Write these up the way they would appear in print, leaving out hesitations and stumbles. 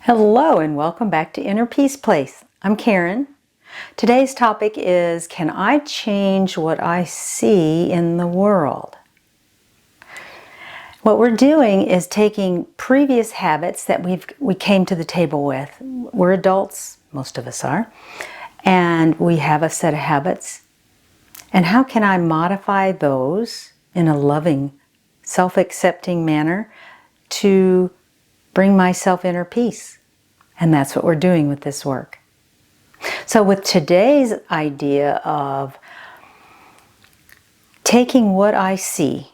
Hello and welcome back to Inner Peace Place. I'm Karen. Today's topic is, can I change what I see in the world? What we're doing is taking previous habits that we came to the table with. We're adults, most of us are, and we have a set of habits. And how can I modify those in a loving, self-accepting manner to bring myself inner peace? And that's what we're doing with this work. So with today's idea of taking what I see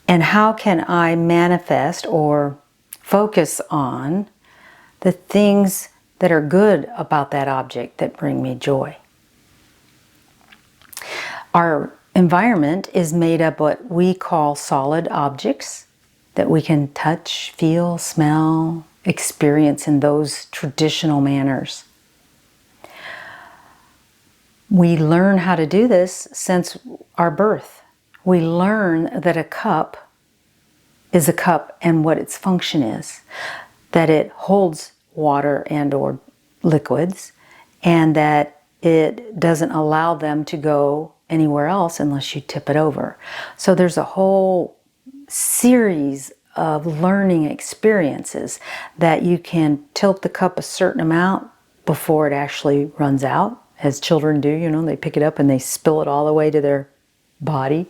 and how can I manifest or focus on the things that are good about that object that bring me joy. Our environment is made up of what we call solid objects that we can touch, feel, smell, experience in those traditional manners. We learn how to do this since our birth. We learn that a cup is a cup and what its function is, that it holds water and or liquids, and that it doesn't allow them to go anywhere else unless you tip it over. So there's a whole series of learning experiences that you can tilt the cup a certain amount before it actually runs out, as children do. You know, they pick it up and they spill it all the way to their body.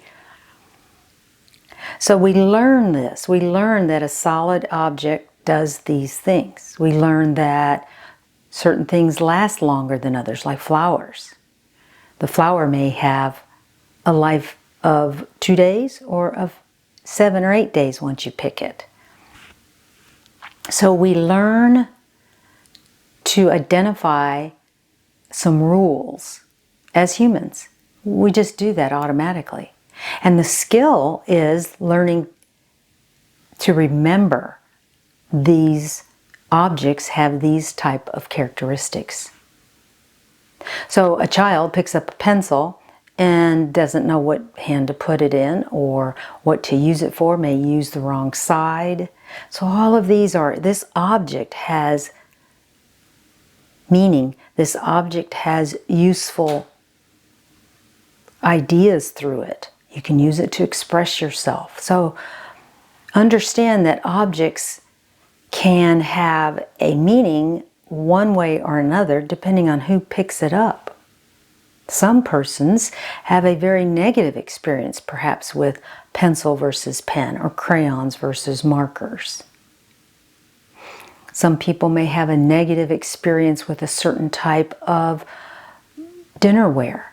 So we learn this. We learn that a solid object does these things. We learn that certain things last longer than others, like flowers. The flower may have a life of 2 days or of 7 or 8 days once you pick it. So we learn to identify some rules as humans. We just do that automatically. And the skill is learning to remember these objects have these type of characteristics. So a child picks up a pencil and doesn't know what hand to put it in or what to use it for, may use the wrong side. So all of these are, this object has meaning. This object has useful ideas through it. You can use it to express yourself. So understand that objects can have a meaning one way or another depending on who picks it up. Some persons have a very negative experience, perhaps with pencil versus pen or crayons versus markers. Some people may have a negative experience with a certain type of dinnerware.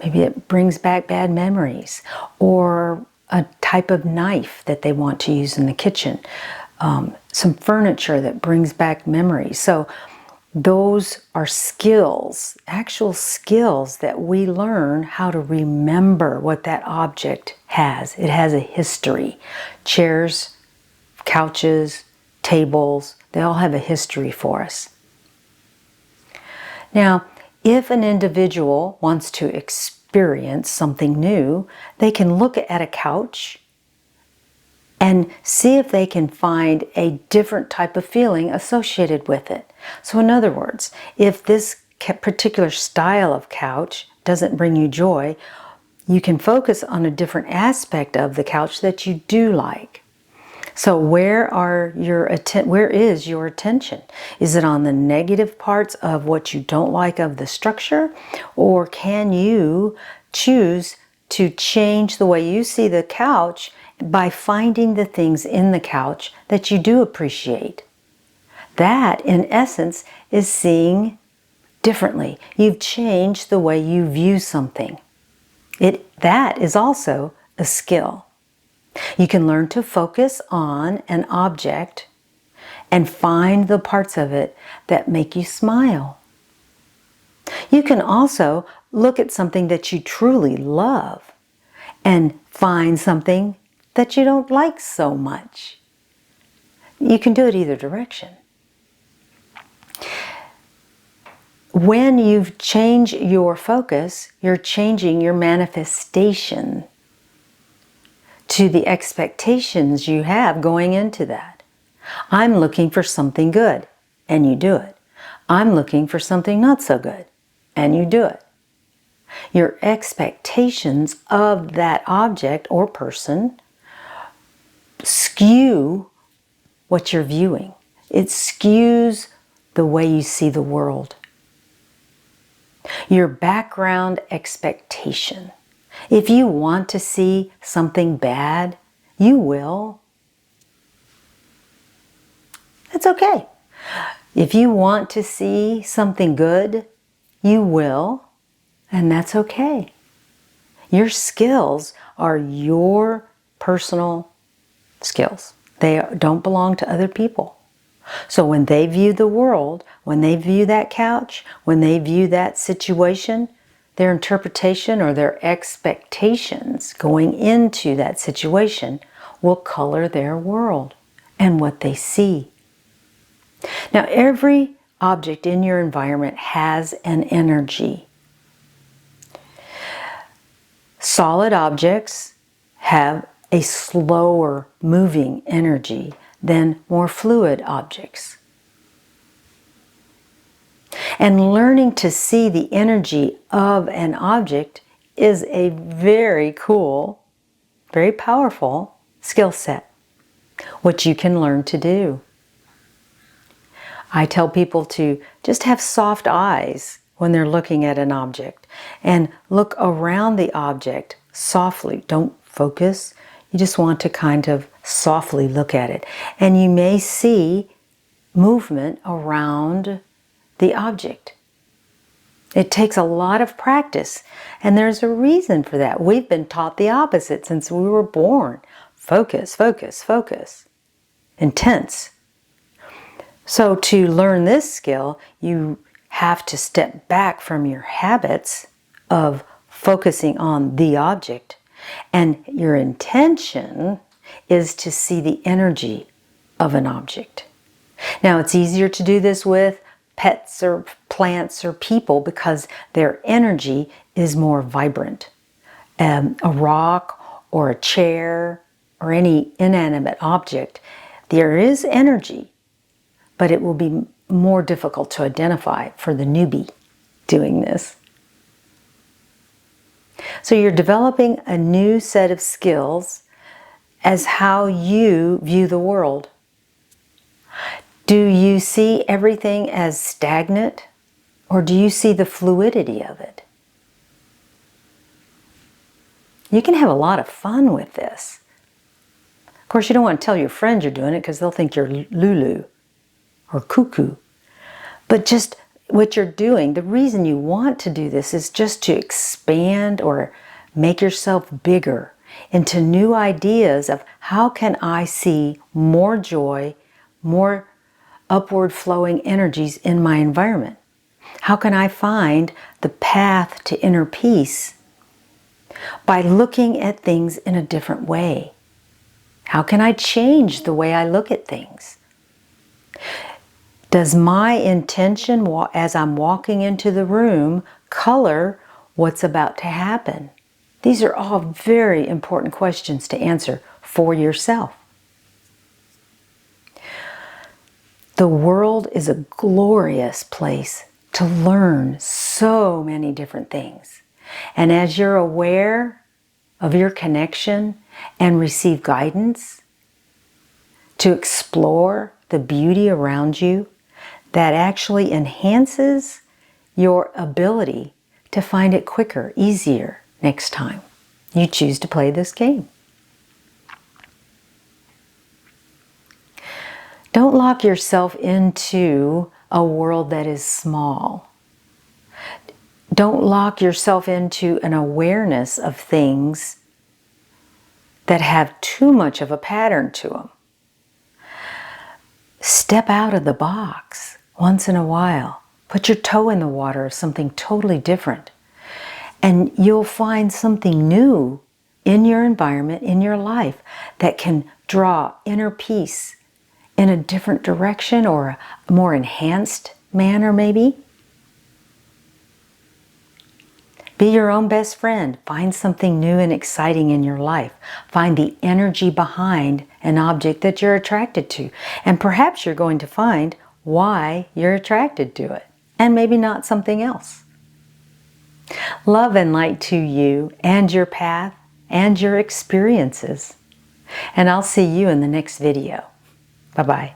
Maybe it brings back bad memories, or a type of knife that they want to use in the kitchen. Some furniture that brings back memories. So those are skills, actual skills that we learn how to remember what that object has. It has a history. Chairs, couches, tables, they all have a history for us. Now, if an individual wants to experience something new, they can look at a couch and see if they can find a different type of feeling associated with it. So in other words, if this particular style of couch doesn't bring you joy, you can focus on a different aspect of the couch that you do like. So where is your attention? Is it on the negative parts of what you don't like of the structure? Or can you choose to change the way you see the couch by finding the things in the couch that you do appreciate? That, in essence, is seeing differently. You've changed the way you view something. That is also a skill. You can learn to focus on an object and find the parts of it that make you smile. You can also look at something that you truly love and find something that you don't like so much. You can do it either direction. When you've changed your focus, you're changing your manifestation to the expectations you have going into that. I'm looking for something good, and you do it. I'm looking for something not so good, and you do it. Your expectations of that object or person skew what you're viewing. It skews the way you see the world. Your background expectation. If you want to see something bad, you will. That's okay. If you want to see something good, you will, and that's okay. Your skills are your personal skills. They don't belong to other people. So when they view the world, when they view that couch, when they view that situation, their interpretation or their expectations going into that situation will color their world and what they see. Now, every object in your environment has an energy. Solid objects have a slower moving energy than more fluid objects. And learning to see the energy of an object is a very cool, very powerful skill set, which you can learn to do. I tell people to just have soft eyes when they're looking at an object and look around the object softly. Don't focus. You just want to kind of softly look at it. And you may see movement around the object. It takes a lot of practice, and there's a reason for that. We've been taught the opposite since we were born. Focus, focus, focus. Intense. So to learn this skill, you have to step back from your habits of focusing on the object, and your intention is to see the energy of an object. Now, it's easier to do this with pets or plants or people because their energy is more vibrant. A rock or a chair or any inanimate object, there is energy, but it will be more difficult to identify for the newbie doing this. So you're developing a new set of skills as how you view the world. Do you see everything as stagnant, or do you see the fluidity of it? You can have a lot of fun with this. Of course, you don't want to tell your friends you're doing it because they'll think you're Lulu or cuckoo. But just what you're doing, the reason you want to do this is just to expand or make yourself bigger into new ideas of how can I see more joy, more upward flowing energies in my environment? How can I find the path to inner peace by looking at things in a different way? How can I change the way I look at things? Does my intention as I'm walking into the room color what's about to happen? These are all very important questions to answer for yourself. The world is a glorious place to learn so many different things. And as you're aware of your connection and receive guidance to explore the beauty around you, that actually enhances your ability to find it quicker, easier next time you choose to play this game. Don't lock yourself into a world that is small. Don't lock yourself into an awareness of things that have too much of a pattern to them. Step out of the box once in a while. Put your toe in the water of something totally different. And you'll find something new in your environment, in your life, that can draw inner peace in a different direction or a more enhanced manner maybe. Be your own best friend. Find something new and exciting in your life. Find the energy behind an object that you're attracted to. And perhaps you're going to find why you're attracted to it. And maybe not something else. Love and light to you and your path and your experiences. And I'll see you in the next video. Bye-bye.